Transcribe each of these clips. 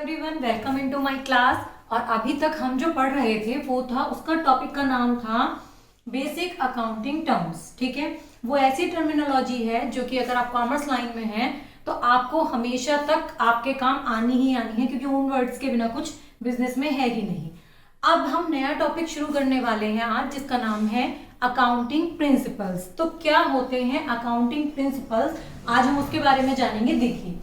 Everyone, welcome into my class. और अभी तक हम जो पढ़ रहे थे वो था, उसका टॉपिक का नाम था बेसिक अकाउंटिंग टर्म्स। ठीक है, वो ऐसी टर्मिनोलॉजी है जो कि अगर आप कॉमर्स लाइन में हैं तो आपको हमेशा तक आपके काम आनी ही आनी है, क्योंकि उन वर्ड्स के बिना कुछ बिजनेस में है ही नहीं। अब हम नया टॉपिक शुरू करने वाले हैं आज, जिसका नाम है अकाउंटिंग प्रिंसिपल्स। तो क्या होते हैं अकाउंटिंग प्रिंसिपल्स, आज हम उसके बारे में जानेंगे। देखिए,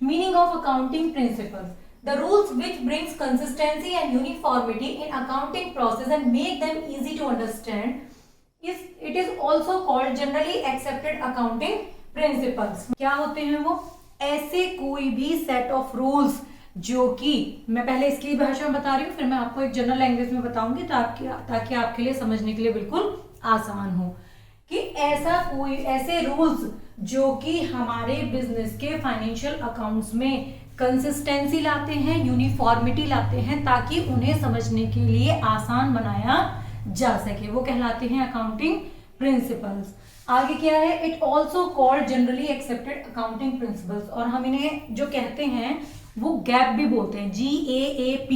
meaning of accounting principles: the rules which brings consistency and uniformity in accounting process and make them easy to understand it is also called generally accepted accounting principles। क्या होते हैं वो? ऐसे कोई भी सेट ऑफ रूल्स जो कि मैं पहले इसकी भाषा में बता रही हूँ, फिर मैं आपको एक जनरल लैंग्वेज में बताऊंगी ताकि आपके लिए समझने के लिए बिल्कुल आसान हो। कि ऐसे रूल्स जो कि हमारे बिजनेस के फाइनेंशियल अकाउंट्स में कंसिस्टेंसी लाते हैं, यूनिफॉर्मिटी लाते हैं, ताकि उन्हें समझने के लिए आसान बनाया जा सके, वो कहलाते हैं अकाउंटिंग प्रिंसिपल्स। आगे क्या है? It also called generally accepted accounting principles, और हम इन्हें जो कहते हैं वो गैप भी बोलते हैं, GAAP,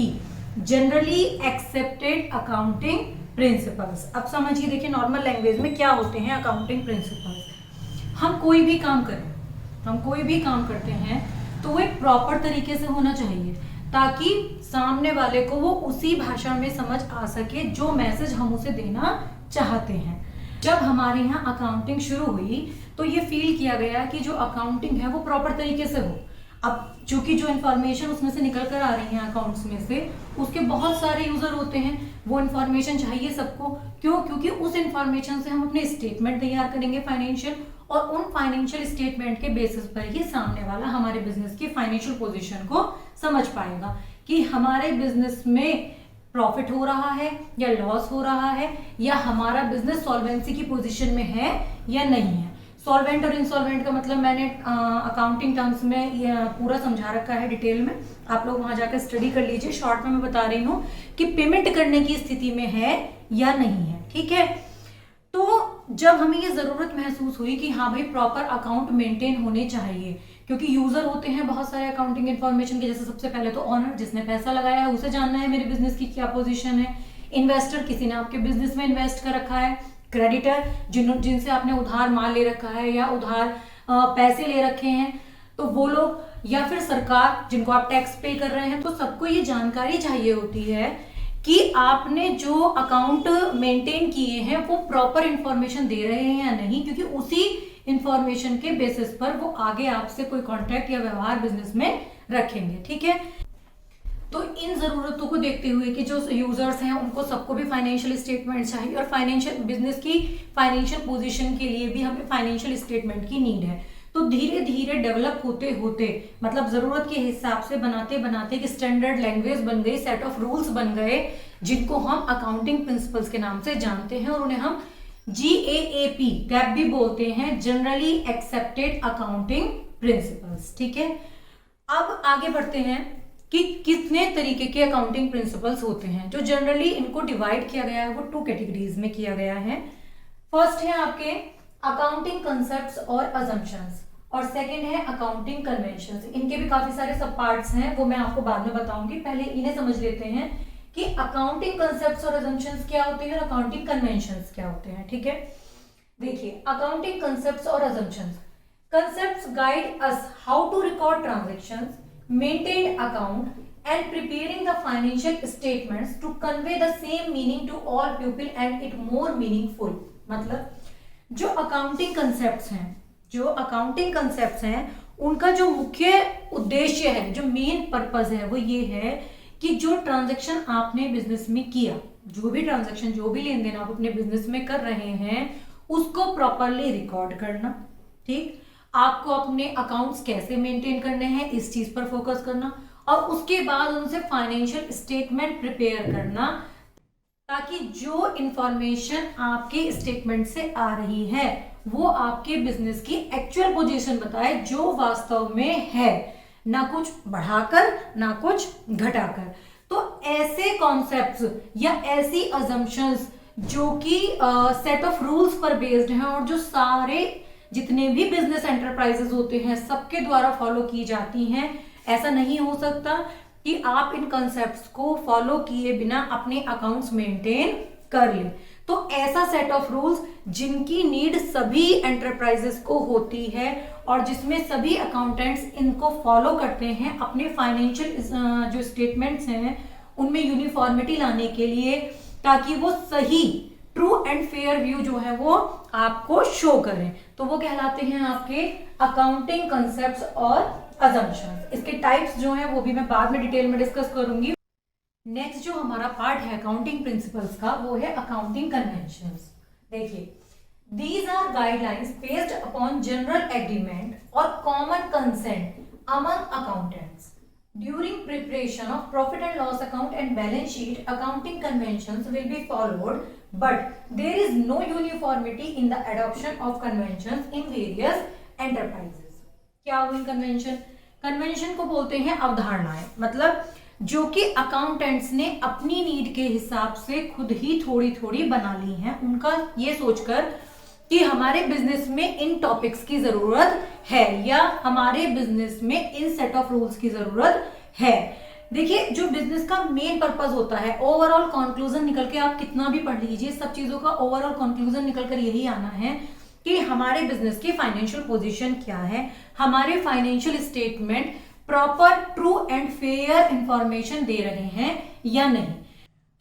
generally accepted accounting principles. अब समझिए, देखिए नॉर्मल लैंग्वेज में क्या होते हैं अकाउंटिंग प्रिंसिपल्स। हम कोई भी काम करते हैं तो वो एक प्रॉपर तरीके से होना चाहिए, ताकि सामने वाले को वो उसी भाषा में समझ आ सके जो मैसेज हम उसे देना चाहते हैं। जब हमारे यहाँ अकाउंटिंग शुरू हुई तो ये फील किया गया कि जो अकाउंटिंग है वो प्रॉपर तरीके से हो। अब चूंकि जो इन्फॉर्मेशन उसमें से निकल कर आ रही है अकाउंट्स में से, उसके बहुत सारे यूजर होते हैं, वो इन्फॉर्मेशन चाहिए सबको। क्यों? क्योंकि उस इन्फॉर्मेशन से हम अपने स्टेटमेंट तैयार करेंगे फाइनेंशियल, और उन फाइनेंशियल स्टेटमेंट के बेसिस पर ही सामने वाला हमारे बिजनेस की फाइनेंशियल पोजीशन को समझ पाएगा कि हमारे बिजनेस में प्रॉफिट हो रहा है या लॉस हो रहा है, या हमारा बिजनेस सॉल्वेंसी की पोजीशन में है या नहीं है। सॉल्वेंट और इंसॉल्वेंट का मतलब मैंने अकाउंटिंग टर्म्स में पूरा समझा रखा है डिटेल में, आप लोग वहां जाकर स्टडी कर लीजिए। शॉर्ट में मैं बता रही हूँ कि पेमेंट करने की स्थिति में है या नहीं है। ठीक है, तो जब हमें ये जरूरत महसूस हुई कि हाँ भाई प्रॉपर अकाउंट मेंटेन होने चाहिए, क्योंकि यूजर होते हैं बहुत सारे अकाउंटिंग इन्फॉर्मेशन के। जैसे सबसे पहले तो ऑनर, जिसने पैसा लगाया है, उसे जानना है मेरे बिजनेस की क्या पोजीशन है। इन्वेस्टर, किसी ने आपके बिजनेस में इन्वेस्ट कर रखा है। क्रेडिटर, जिनसे आपने उधार माल ले रखा है या उधार पैसे ले रखे हैं, तो वो लोग, या फिर सरकार जिनको आप टैक्स पे कर रहे हैं। तो सबको ये जानकारी चाहिए होती है कि आपने जो अकाउंट मेंटेन किए हैं वो प्रॉपर इंफॉर्मेशन दे रहे हैं या नहीं, क्योंकि उसी इंफॉर्मेशन के बेसिस पर वो आगे आपसे कोई कॉन्ट्रैक्ट या व्यवहार बिजनेस में रखेंगे। ठीक है, तो इन जरूरतों को देखते हुए कि जो यूजर्स हैं उनको सबको भी फाइनेंशियल स्टेटमेंट चाहिए, और फाइनेंशियल बिजनेस की फाइनेंशियल पोजीशन के लिए भी हमें फाइनेंशियल स्टेटमेंट की नीड है। तो धीरे धीरे डेवलप होते होते, मतलब जरूरत के हिसाब से बनाते बनाते एक स्टैंडर्ड लैंग्वेज बन गई, सेट ऑफ रूल्स बन गए, जिनको हम अकाउंटिंग प्रिंसिपल्स के नाम से जानते हैं, और उन्हें हम GAAP, गैप भी बोलते हैं, जनरली एक्सेप्टेड अकाउंटिंग प्रिंसिपल्स। ठीक है, अब आगे बढ़ते हैं कि कितने तरीके के अकाउंटिंग प्रिंसिपल्स होते हैं। जो जनरली इनको डिवाइड किया गया है वो 2 कैटेगरीज में किया गया है। फर्स्ट है आपके अकाउंटिंग कंसेप्ट्स और अजम्पशंस, और सेकंड है अकाउंटिंग कन्वेंशंस। इनके भी काफी सारे सब पार्ट्स हैं, वो मैं आपको बाद में बताऊंगी। पहले इन्हें समझ लेते हैं कि अकाउंटिंग कंसेप्ट्स और अजम्पशंस क्या होते हैं और अकाउंटिंग कन्वेंशंस क्या होते हैं। ठीक है, देखिए अकाउंटिंग कंसेप्ट्स और assumptions. Concepts guide us how to record transactions, maintain account and preparing the financial statements to convey the same meaning to all people and it more meaningful। मतलब जो accounting concepts हैं उनका जो मुख्य उद्देश्य है, जो मेन पर्पस है, वो ये है कि जो ट्रांजैक्शन आपने बिजनेस में किया, जो भी ट्रांजैक्शन, जो भी लेन देन आप अपने बिजनेस में कर रहे हैं, उसको प्रॉपरली रिकॉर्ड करना। ठीक, आपको अपने अकाउंट्स कैसे मेंटेन करने हैं इस चीज पर फोकस करना, और उसके बाद उनसे फाइनेंशियल स्टेटमेंट प्रिपेयर करना, ताकि जो इंफॉर्मेशन आपके स्टेटमेंट से आ रही है वो आपके बिजनेस की एक्चुअल पोजीशन बताए, जो वास्तव में है, ना कुछ बढ़ाकर ना कुछ घटाकर। तो ऐसे कॉन्सेप्ट्स या ऐसी अजम्पशंस जो कि सेट ऑफ रूल्स पर बेस्ड हैं, और जो सारे जितने भी बिजनेस एंटरप्राइजेस होते हैं सबके द्वारा फॉलो की जाती हैं। ऐसा नहीं हो सकता कि आप इन कंसेप्ट्स को फॉलो किए बिना अपने अकाउंट्स मेंटेन कर लें। तो ऐसा सेट ऑफ रूल्स जिनकी नीड सभी एंटरप्राइजेस को होती है और जिसमें सभी अकाउंटेंट्स इनको फॉलो करते हैं अपने फाइनेंशियल जो स्टेटमेंट्स हैं उनमें यूनिफॉर्मिटी लाने के लिए, ताकि वो सही ट्रू एंड फेयर व्यू जो है वो आपको शो करें। तो वो कहलाते हैं आपके अकाउंटिंग कंसेप्ट्स और अजम्पशंस। इसके टाइप्स जो हैं वो भी मैं बाद में डिटेल में डिस्कस करूंगी। नेक्स्ट जो हमारा पार्ट है अकाउंटिंग प्रिंसिपल्स का वो है अकाउंटिंग कन्वेंशंस। देखिए, these are guidelines based upon general agreement और common consent among accountants during preparation of profit and loss account and balance sheet. Accounting conventions will be followed but there is no uniformity in the adoption of conventions in various enterprises. क्या हुई convention? Convention को बोलते हैं अवधारणाएं, मतलब जो कि accountants ने अपनी नीड के हिसाब से खुद ही थोड़ी थोड़ी बना ली हैं, उनका ये सोचकर कि हमारे बिजनेस में इन टॉपिक्स की जरूरत है या हमारे बिजनेस में इन सेट ऑफ रूल्स की जरूरत है। देखिए, जो बिजनेस का मेन पर्पस होता है, ओवरऑल कंक्लूजन निकल के आप कितना भी पढ़ लीजिए, सब चीजों का ओवरऑल कंक्लूजन निकल कर यही आना है कि हमारे बिजनेस की फाइनेंशियल पोजीशन क्या है, हमारे financial statement proper true and fair information दे रहे हैं या नहीं।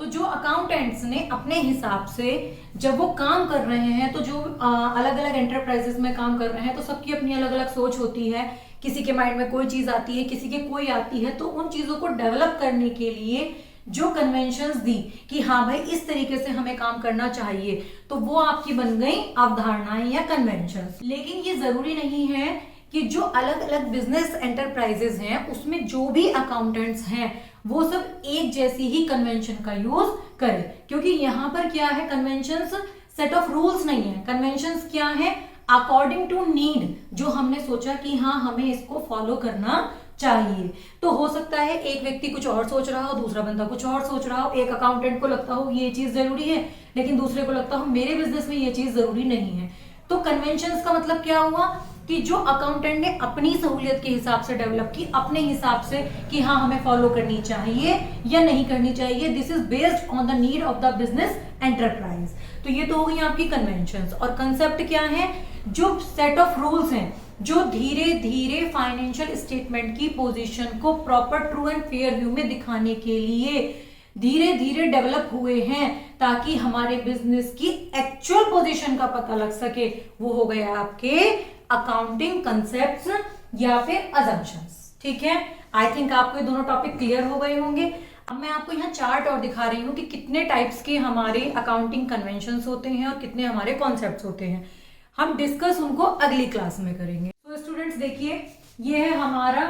तो जो अकाउंटेंट्स ने अपने हिसाब से जब वो काम कर रहे हैं, तो जो अलग अलग एंटरप्राइजेस में काम कर रहे हैं, तो सबकी अपनी अलग अलग सोच होती है। किसी के माइंड में कोई चीज आती है, किसी के कोई आती है, तो उन चीजों को डेवलप करने के लिए जो कन्वेंशंस दी कि हाँ भाई इस तरीके से हमें काम करना चाहिए, तो वो आपकी बन गई अवधारणाएं या कन्वेंशंस। लेकिन ये जरूरी नहीं है कि जो अलग अलग बिजनेस एंटरप्राइजेस हैं उसमें जो भी अकाउंटेंट्स हैं वो सब एक जैसी ही कन्वेंशन का यूज करें, क्योंकि यहाँ पर क्या है, कन्वेंशंस सेट ऑफ रूल्स नहीं है। कन्वेंशंस क्या है? अकॉर्डिंग टू नीड, जो हमने सोचा कि हाँ हमें इसको फॉलो करना चाहिए। तो हो सकता है एक व्यक्ति कुछ और सोच रहा हो, दूसरा बंदा कुछ और सोच रहा हो। एक अकाउंटेंट को लगता हो ये चीज जरूरी है, लेकिन दूसरे को लगता हो मेरे बिजनेस में ये चीज जरूरी नहीं है। तो कन्वेंशंस का मतलब क्या हुआ कि जो अकाउंटेंट ने अपनी सहूलियत के हिसाब से डेवलप की, अपने हिसाब से कि हाँ हमें फॉलो करनी चाहिए या नहीं करनी चाहिए, this is based on the need of the business enterprise. तो ये तो हो गई आपकी कन्वेंशंस। और कंसेप्ट क्या है? जो सेट ऑफ रूल्स हैं जो धीरे धीरे फाइनेंशियल स्टेटमेंट की पोजीशन को proper true and fair view में दिखाने के लिए धीरे धीरे डेवलप हुए हैं, ताकि हमारे बिजनेस की एक्चुअल पोजीशन का पता लग सके। वो हो गया आपके अकाउंटिंग कंसेप्ट्स या फिर अजम्पशंस। ठीक है, आई थिंक आपको ये दोनों टॉपिक क्लियर हो गए होंगे। अब मैं आपको यहाँ चार्ट और दिखा रही हूँ कि कितने टाइप्स के हमारे अकाउंटिंग कन्वेंशंस होते हैं और कितने हमारे कॉन्सेप्ट्स होते हैं। हम डिस्कस उनको अगली क्लास में करेंगे। तो स्टूडेंट्स देखिए, ये है हमारा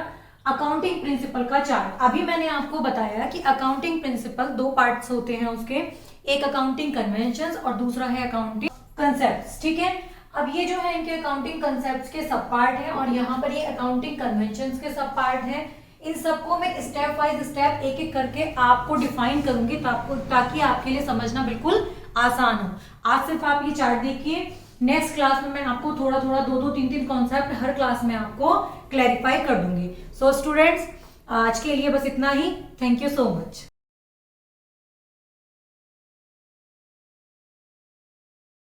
अकाउंटिंग प्रिंसिपल का चार्ट। अभी मैंने आपको बताया कि अकाउंटिंग प्रिंसिपल दो पार्ट्स होते हैं उसके, एक अकाउंटिंग कन्वेंशंस और दूसरा है अकाउंटिंग कंसेप्ट्स। ठीक है, अब ये जो है इनके अकाउंटिंग कंसेप्ट्स के सब पार्ट है और यहाँ पर ये अकाउंटिंग कन्वेंशंस के सब पार्ट है। इन सबको मैं स्टेप बाय स्टेप एक एक करके आपको डिफाइन करूंगी ताकि आपके लिए समझना बिल्कुल आसान हो। आज सिर्फ आप ये चार्ट देखिए, नेक्स्ट क्लास में मैं आपको थोड़ा थोड़ा दो दो तीन तीन कॉन्सेप्ट हर क्लास में आपको क्लैरिफाई कर दूंगी। सो स्टूडेंट्स, आज के लिए बस इतना ही। Thank you so much.